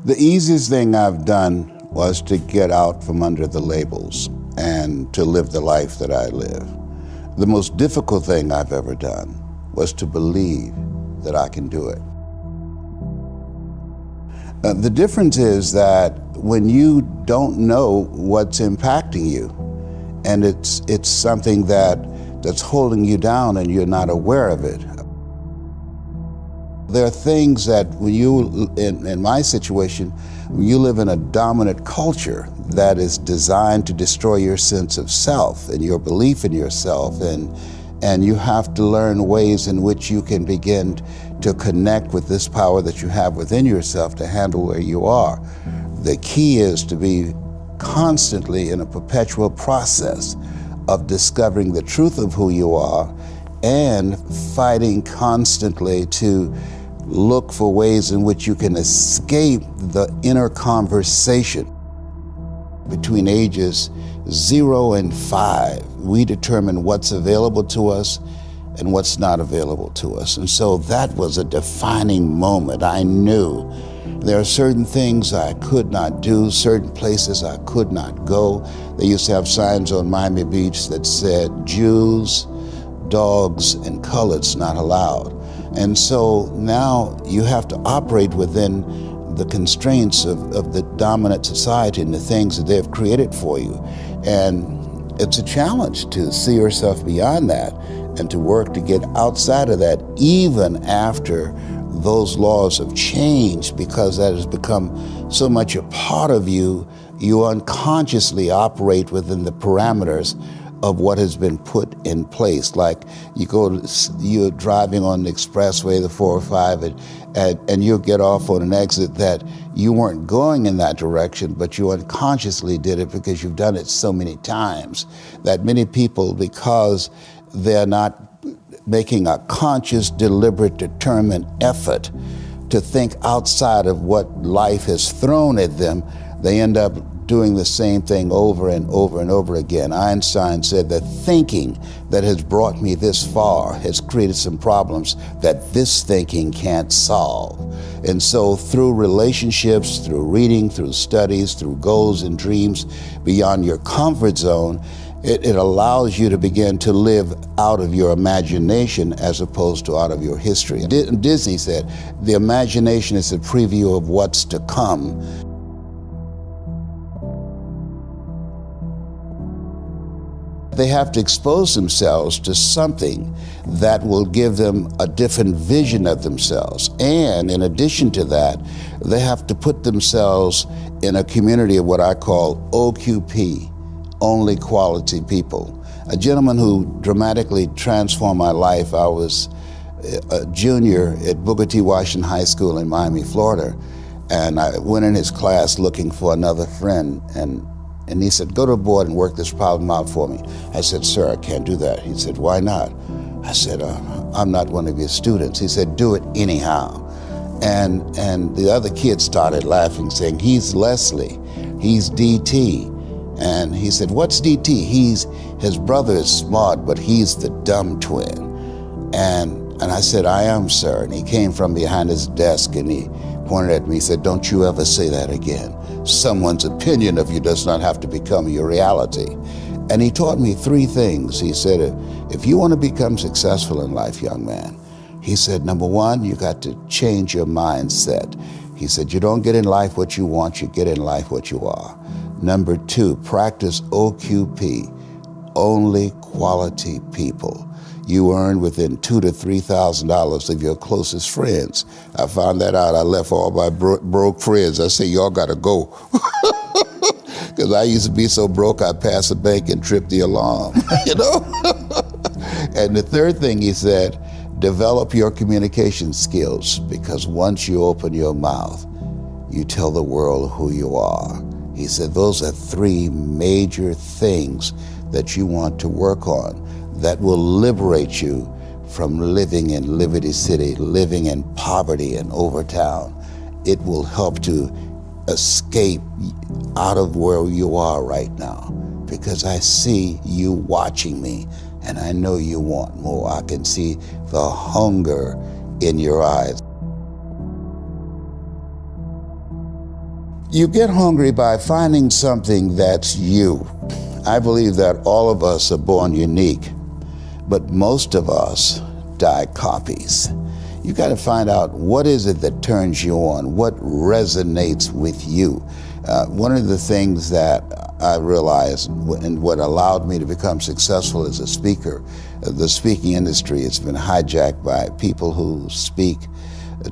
The easiest thing I've done was to get out from under the labels and to live the life that I live. The most difficult thing I've ever done was to believe that I can do it. The difference is that when you don't know what's impacting you, and it's something that's holding you down and you're not aware of it. There are things that when you, in my situation, when you live in a dominant culture that is designed to destroy your sense of self and your belief in yourself, and you have to learn ways in which you can begin to connect with this power that you have within yourself to handle where you are. The key is to be constantly in a perpetual process of discovering the truth of who you are and fighting constantly to look for ways in which you can escape the inner conversation. Between ages 0 and 5, we determine what's available to us and what's not available to us. And so that was a defining moment. I knew there are certain things I could not do, certain places I could not go. They used to have signs on Miami Beach that said, Jews, dogs, and coloreds not allowed. And so now you have to operate within the constraints of the dominant society and the things that they've created for you. And it's a challenge to see yourself beyond that and to work to get outside of that, even after those laws have changed, because that has become so much a part of you. You unconsciously operate within the parameters of what has been put in place. Like you're driving on the expressway, the 405, and you'll get off on an exit that you weren't going in that direction, but you unconsciously did it because you've done it so many times that many people, because they're not making a conscious, deliberate, determined effort to think outside of what life has thrown at them, they end up doing the same thing over and over and over again. Einstein said that thinking that has brought me this far has created some problems that this thinking can't solve. And so through relationships, through reading, through studies, through goals and dreams beyond your comfort zone, it allows you to begin to live out of your imagination as opposed to out of your history. Disney said, the imagination is a preview of what's to come. They have to expose themselves to something that will give them a different vision of themselves. And in addition to that, they have to put themselves in a community of what I call OQP, only quality people. A gentleman who dramatically transformed my life, I was a junior at Booker T. Washington High School in Miami, Florida, and I went in his class looking for another friend, and he said, go to the board and work this problem out for me. I said, sir, I can't do that. He said, why not? I said, I'm not one of your students. He said, do it anyhow. And the other kids started laughing, saying, he's Leslie, he's DT. And he said, what's DT? His brother is smart, but he's the dumb twin. And I said, I am, sir. And he came from behind his desk and he pointed at me. He said, don't you ever say that again. Someone's opinion of you does not have to become your reality. And he taught me 3 things. He said, if you want to become successful in life, young man, he said, number 1, you got to change your mindset. He said, you don't get in life what you want, you get in life what you are. Number 2, practice OQP, only quality people. You earn within $2,000 to $3,000 of your closest friends. I found that out. I left all my broke friends. I said, y'all gotta go. Because I used to be so broke, I'd pass a bank and trip the alarm, you know? And the 3rd thing he said, develop your communication skills, because once you open your mouth, you tell the world who you are. He said, those are 3 major things that you want to work on that will liberate you from living in Liberty City, living in poverty in Overtown. It will help to escape out of where you are right now, because I see you watching me and I know you want more. I can see the hunger in your eyes. You get hungry by finding something that's you. I believe that all of us are born unique, but most of us die copies. You got to find out what is it that turns you on, what resonates with you. One of the things that I realized and what allowed me to become successful as a speaker, the speaking industry has been hijacked by people who speak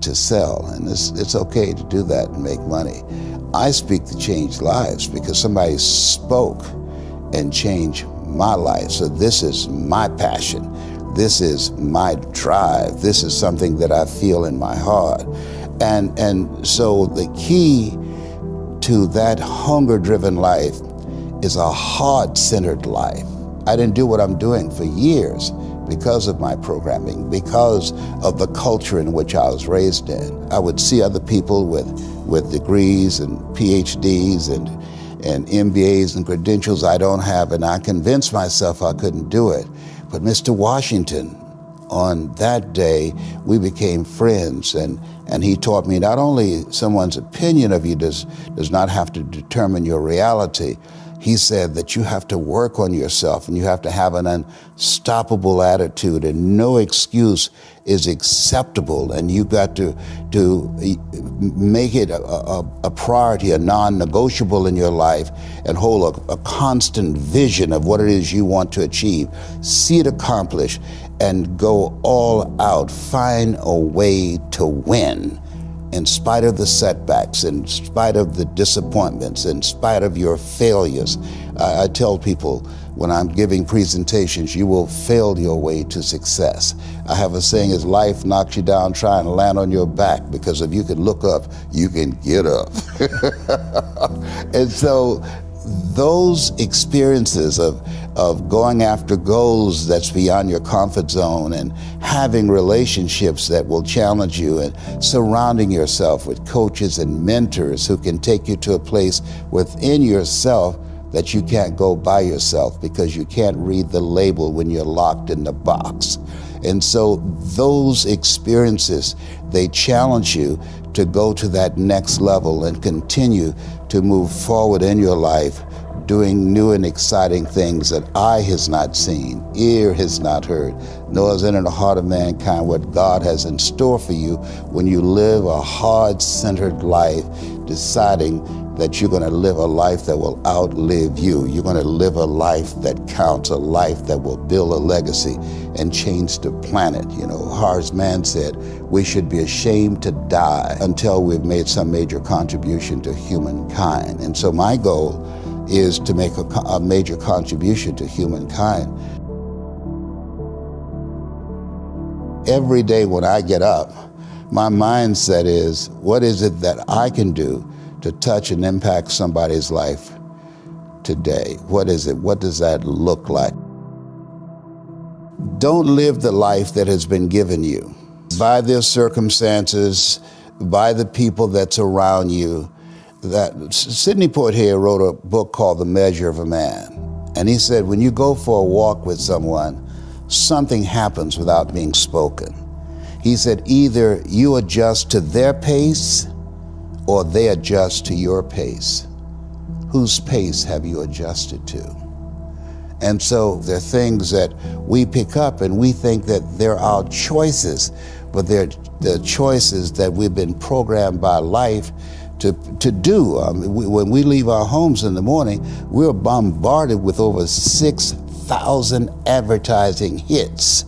to sell, and it's okay to do that and make money. I speak to change lives because somebody spoke and changed my life. So this is my passion. This is my drive. This is something that I feel in my heart. And so the key to that hunger-driven life is a heart-centered life. I didn't do what I'm doing for years because of my programming, because of the culture in which I was raised in. I would see other people with degrees and PhDs and MBAs and credentials I don't have, and I convinced myself I couldn't do it. But Mr. Washington, on that day, we became friends, and he taught me not only someone's opinion of you does not have to determine your reality. He said that you have to work on yourself and you have to have an unstoppable attitude, and no excuse is acceptable, and you got to make it a priority, a non-negotiable in your life, and hold a constant vision of what it is you want to achieve. See it accomplished and go all out. Find a way to win. In spite of the setbacks, in spite of the disappointments, in spite of your failures. I tell people when I'm giving presentations, you will fail your way to success. I have a saying is life knocks you down, try and land on your back, because if you can look up, you can get up. And so those experiences of going after goals that's beyond your comfort zone, and having relationships that will challenge you, and surrounding yourself with coaches and mentors who can take you to a place within yourself that you can't go by yourself because you can't read the label when you're locked in the box. And so those experiences, they challenge you to go to that next level and continue to move forward in your life, doing new and exciting things that eye has not seen, ear has not heard, nor has entered the heart of mankind what God has in store for you when you live a heart-centered life, deciding that you're going to live a life that will outlive you. You're going to live a life that counts, a life that will build a legacy and change the planet. You know, Horace Mann said, we should be ashamed to die until we've made some major contribution to humankind. And so my goal is to make a major contribution to humankind. Every day when I get up, my mindset is, what is it that I can do to touch and impact somebody's life today? What is it? What does that look like? Don't live the life that has been given you by their circumstances, by the people that's around you. That Sidney Poitier wrote a book called The Measure of a Man. And he said, when you go for a walk with someone, something happens without being spoken. He said, either you adjust to their pace or they adjust to your pace. Whose pace have you adjusted to? And so there are things that we pick up and we think that they're our choices, but they're the choices that we've been programmed by life to do. When we leave our homes in the morning, we're bombarded with over 6,000 advertising hits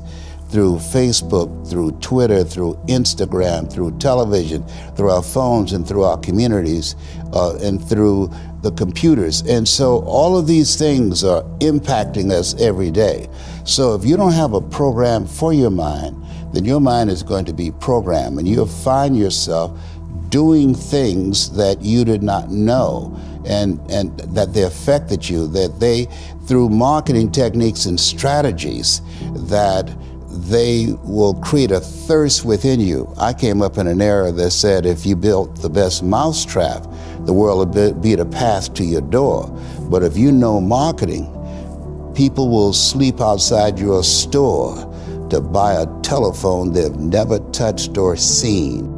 through Facebook, through Twitter, through Instagram, through television, through our phones and through our communities, and through the computers. And so all of these things are impacting us every day. So if you don't have a program for your mind, then your mind is going to be programmed, and you'll find yourself doing things that you did not know, and that they affected you, that they, through marketing techniques and strategies, that they will create a thirst within you. I came up in an era that said if you built the best mousetrap, the world would be the path to your door. But if you know marketing, people will sleep outside your store to buy a telephone they've never touched or seen.